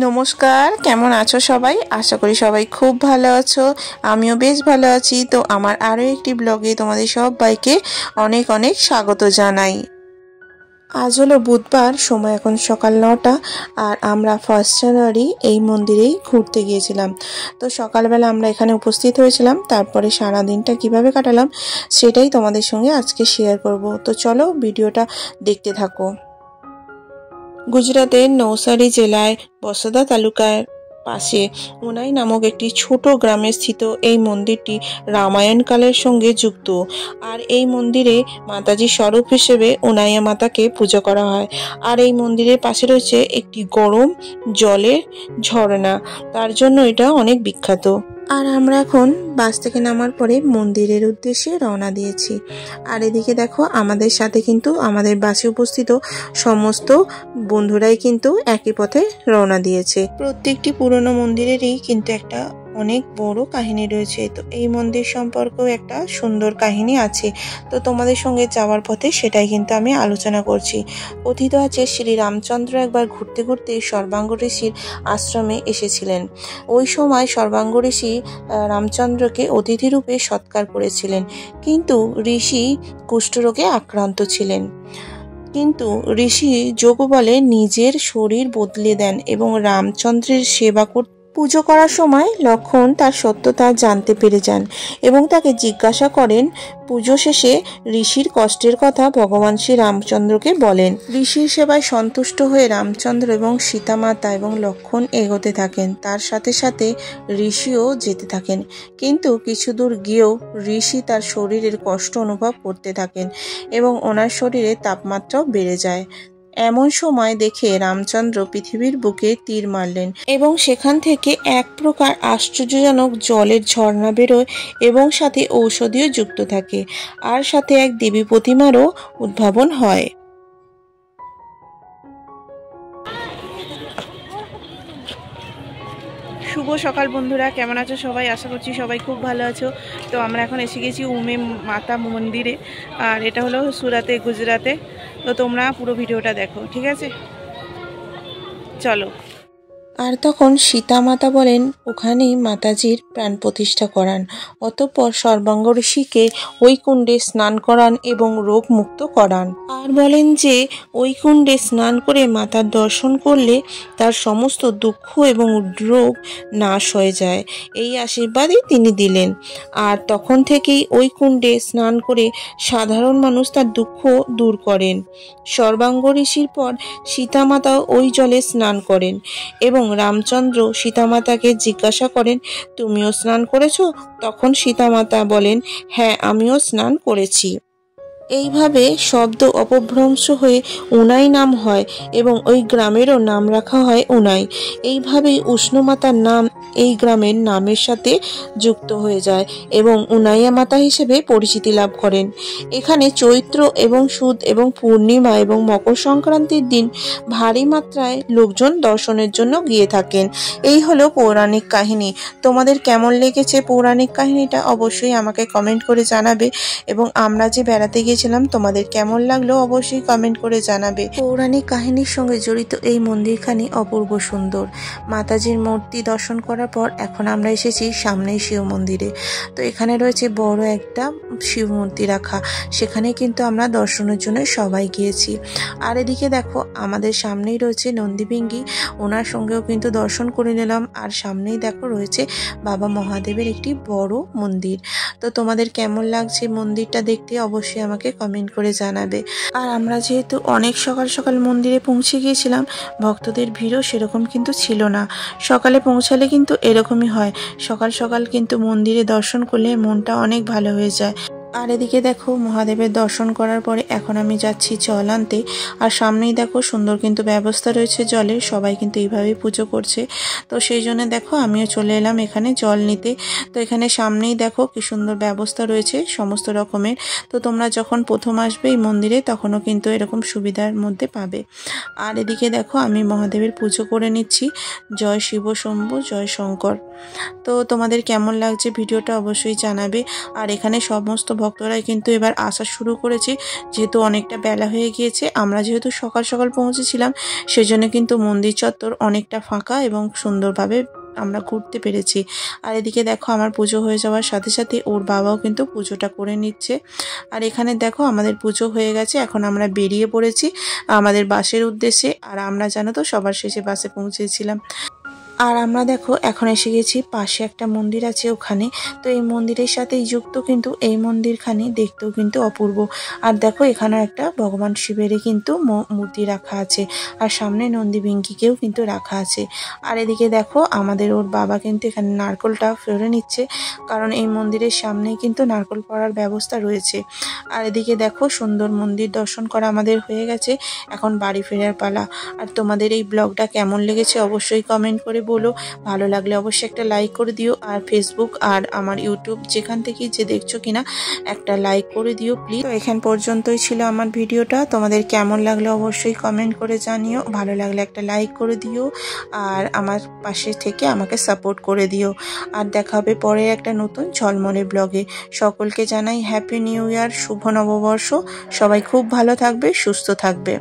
নমস্কার, কেমন আছো সবাই? আশা করি সবাই খুব ভালো আছো। আমিও বেশ ভালো আছি। তো আমার আরও একটি ব্লগে তোমাদের সবাইকে অনেক অনেক স্বাগত জানাই। আজ হলো বুধবার, সময় এখন সকাল 9টা, আর আমরা 1 জানুয়ারি এই মন্দিরেই ঘুরতে গিয়েছিলাম। তো সকালবেলা আমরা এখানে উপস্থিত হয়েছিলাম, তারপরে সারা দিনটা কিভাবে কাটালাম সেটাই তোমাদের সঙ্গে আজকে শেয়ার করব। তো চলো ভিডিওটা দেখতে থাকো। গুজরাতের নৌসারি জেলায় বসদা তালুকার পাশে উনাই নামক একটি ছোট গ্রামে স্থিত এই মন্দিরটি রামায়ণকালের সঙ্গে যুক্ত। আর এই মন্দিরে মাতাজির স্বরূপ হিসেবে উনাইয়া মাতাকে পুজো করা হয়। আর এই মন্দিরের পাশে রয়েছে একটি গরম জলের ঝর্ণা, তার জন্য এটা অনেক বিখ্যাত। আর আমরা এখন বাস থেকে নামার পরে মন্দিরের উদ্দেশ্যে রওনা দিয়েছি। আর এদিকে দেখো, আমাদের সাথে কিন্তু আমাদের বাসে উপস্থিত সমস্ত বন্ধুরাই কিন্তু একই পথে রওনা দিয়েছে। প্রত্যেকটি পুরনো মন্দিরেরই কিন্তু একটা অনেক বড় কাহিনী রয়েছে। তো এই মন্দির সম্পর্কেও একটা সুন্দর কাহিনী আছে। তো তোমাদের সঙ্গে যাওয়ার পথে সেটাই কিন্তু আমি আলোচনা করছি। কথিত আছে শ্রী রামচন্দ্র একবার ঘুরতে ঘুরতে সর্বাঙ্গ ঋষির আশ্রমে এসেছিলেন। ওই সময় সর্বাঙ্গ ঋষি রামচন্দ্রকে অতিথি রূপে সৎকার করেছিলেন, কিন্তু ঋষি কুষ্ঠরোগে আক্রান্ত ছিলেন। কিন্তু ঋষি যোগ বলে নিজের শরীর বদলে দেন এবং রামচন্দ্রের সেবা করতে পুজো করার সময় লক্ষ্মণ তার সত্যতা জানতে পেরে যান এবং তাকে জিজ্ঞাসা করেন। পুজো শেষে ঋষির কষ্টের কথা ভগবান শ্রী রামচন্দ্রকে বলেন। ঋষির সেবায় সন্তুষ্ট হয়ে রামচন্দ্র এবং সীতামাতা এবং লক্ষ্মণ এগোতে থাকেন। তার সাথে সাথে ঋষিও যেতে থাকেন, কিন্তু কিছু দূর গিয়েও ঋষি তার শরীরের কষ্ট অনুভব করতে থাকেন এবং ওনার শরীরে তাপমাত্রাও বেড়ে যায়। এমন সময় দেখে রামচন্দ্র পৃথিবীর বুকে তীর মারলেন এবং সেখান থেকে এক প্রকার আশ্চর্যজনক জলের ঝর্ণা বেরোয় এবং সাথে ঔষধিও যুক্ত থাকে, আর সাথে এক দেবী প্রতিমারও উদ্ভাবন হয়। শুভ সকাল বন্ধুরা, কেমন আছো সবাই? আশা করছি সবাই খুব ভালো আছো। তো আমরা এখন এসে গেছি উমে মাতা মন্দিরে, আর এটা হলো সুরাতে, গুজরাতে। তো তোমরা পুরো ভিডিওটা দেখো, ঠিক আছে? চলো। আর তখন সীতামাতা বলেন ওখানেই মাতাজির প্রাণ প্রতিষ্ঠা করান। অতঃপর সর্বাঙ্গ ঋষিকে ওই কুণ্ডে স্নান করান এবং রোগ মুক্ত করান। আর বলেন যে ওই কুণ্ডে স্নান করে মাতার দর্শন করলে তার সমস্ত দুঃখ এবং রোগ নাশ হয়ে যায়। এই আশীর্বাদই তিনি দিলেন। আর তখন থেকেই ওই কুণ্ডে স্নান করে সাধারণ মানুষ তার দুঃখ দূর করেন। সর্বাঙ্গ ঋষির পর সীতামাতাও ওই জলে স্নান করেন এবং রামচন্দ্র সীতামাতাকে জিজ্ঞাসা করেন, তুমিও স্নান করেছো? তখন সীতামাতা বলেন, হ্যাঁ, আমিও স্নান করেছি। এইভাবে শব্দ অপভ্রংশ হয়ে উনাই নাম হয় এবং ওই গ্রামেরও নাম রাখা হয় উনাই। এইভাবেই উষ্ণমাতার নাম এই গ্রামের নামের সাথে যুক্ত হয়ে যায় এবং উনাইয়া মাতা হিসেবে পরিচিতি লাভ করেন। এখানে চৈত্র এবং সুদ এবং পূর্ণিমা এবং মকর সংক্রান্তির দিন ভারী মাত্রায় লোকজন দর্শনের জন্য গিয়ে থাকেন। এই হলো পৌরাণিক কাহিনী। তোমাদের কেমন লেগেছে পৌরাণিক কাহিনীটা অবশ্যই আমাকে কমেন্ট করে জানাবে, এবং আমরা যে বেড়াতে গিয়েছিলাম তোমাদের কেমন লাগলো অবশ্যই কমেন্ট করে জানাবে। পৌরাণিক কাহিনীর সঙ্গে জড়িত এই মন্দিরখানি অপূর্ব সুন্দর। মাতাজির মূর্তি দর্শন করার পর এখন আমরা এসেছি সামনেই শিব মন্দিরে। তো এখানে রয়েছে বড় একটা শিব মূর্তি রাখা, সেখানে কিন্তু আমরা দর্শনের জন্য সবাই গিয়েছি। আর এদিকে দেখো, আমাদের সামনেই রয়েছে নন্দীভিঙ্গি, ওনার সঙ্গেও কিন্তু দর্শন করে নিলাম। আর সামনেই দেখো রয়েছে বাবা মহাদেবের একটি বড় মন্দির। তো তোমাদের কেমন লাগছে মন্দিরটা দেখতে অবশ্যই আমাকে কমেন্ট করে জানাবে। আর আমরা যেহেতু অনেক সকাল সকাল মন্দিরে পৌঁছে গিয়েছিলাম, ভক্তদের ভিড়ও সেরকম কিন্তু ছিল না। সকালে পৌঁছালে কিন্তু এরকমই হয়, সকাল সকাল কিন্তু মন্দিরে দর্শন করলে মনটা অনেক ভালো হয়ে যায়। আর এদিকে দেখো, মহাদেবের দর্শন করার পরে এখন আমি যাচ্ছি জল আনতে। আর সামনেই দেখো সুন্দর কিন্তু ব্যবস্থা রয়েছে জলের, সবাই কিন্তু এইভাবেই পুজো করছে। তো সেই জন্য দেখো আমিও চলে এলাম এখানে জল নিতে। তো এখানে সামনেই দেখো কি সুন্দর ব্যবস্থা রয়েছে সমস্ত রকমের। তো তোমরা যখন প্রথম আসবে এই মন্দিরে তখনও কিন্তু এরকম সুবিধার মধ্যে পাবে। আর এদিকে দেখো আমি মহাদেবের পুজো করে নিচ্ছি। জয় শিব শম্ভু, জয় শঙ্কর। তো তোমাদের কেমন লাগছে ভিডিওটা অবশ্যই জানাবে। আর এখানে সমস্ত ভক্তরাই কিন্তু এবার আসা শুরু করেছে, যেহেতু অনেকটা বেলা হয়ে গিয়েছে। আমরা যেহেতু সকাল সকাল পৌঁছেছিলাম, সেজন্য কিন্তু মন্দির চত্বর অনেকটা ফাঁকা এবং সুন্দরভাবে আমরা ঘুরতে পেরেছি। আর এদিকে দেখো আমার পুজো হয়ে যাওয়ার সাথে সাথে ওর বাবাও কিন্তু পুজোটা করে নিচ্ছে। আর এখানে দেখো আমাদের পুজো হয়ে গেছে, এখন আমরা বেরিয়ে পড়েছি আমাদের বাসের উদ্দেশ্যে। আর আমরা জানো তো সবার শেষে বাসে পৌঁছেছিলাম। আর আমরা দেখো এখন এসে গেছি পাশে একটা মন্দির আছে ওখানে। তো এই মন্দিরের সাথেই যুক্ত কিন্তু এই মন্দিরখানি দেখতেও কিন্তু অপূর্ব। আর দেখো এখানেও একটা ভগবান শিবেরই কিন্তু মূর্তি রাখা আছে, আর সামনে নন্দী বিঙ্কিকেও কিন্তু রাখা আছে। আর এদিকে দেখো আমাদের ওর বাবা কিন্তু এখানে নারকোলটা ফেলে নিচ্ছে, কারণ এই মন্দিরের সামনেই কিন্তু নারকোল পড়ার ব্যবস্থা রয়েছে। আর এদিকে দেখো সুন্দর মন্দির দর্শন করা আমাদের হয়ে গেছে, এখন বাড়ি ফেরার পালা। আর তোমাদের এই ব্লগটা কেমন লেগেছে অবশ্যই কমেন্ট করে বলো। ভালো লাগলে অবশ্যই একটা লাইক করে দিও, আর ফেসবুক আর আমার ইউটিউব যেখান থেকে যে দেখছো কিনা একটা লাইক করে দিও প্লিজ। তো এখান পর্যন্তই ছিল আমার ভিডিওটা, তোমাদের কেমন লাগলে অবশ্যই কমেন্ট করে জানিও। ভালো লাগলে একটা লাইক করে দিও, আর আমার পাশে থেকে আমাকে সাপোর্ট করে দিও। আর দেখা হবে পরে একটা নতুন ঝলমলে ব্লগে। সকলকে জানাই হ্যাপি নিউ ইয়ার, শুভ নববর্ষ। সবাই খুব ভালো থাকবে, সুস্থ থাকবে।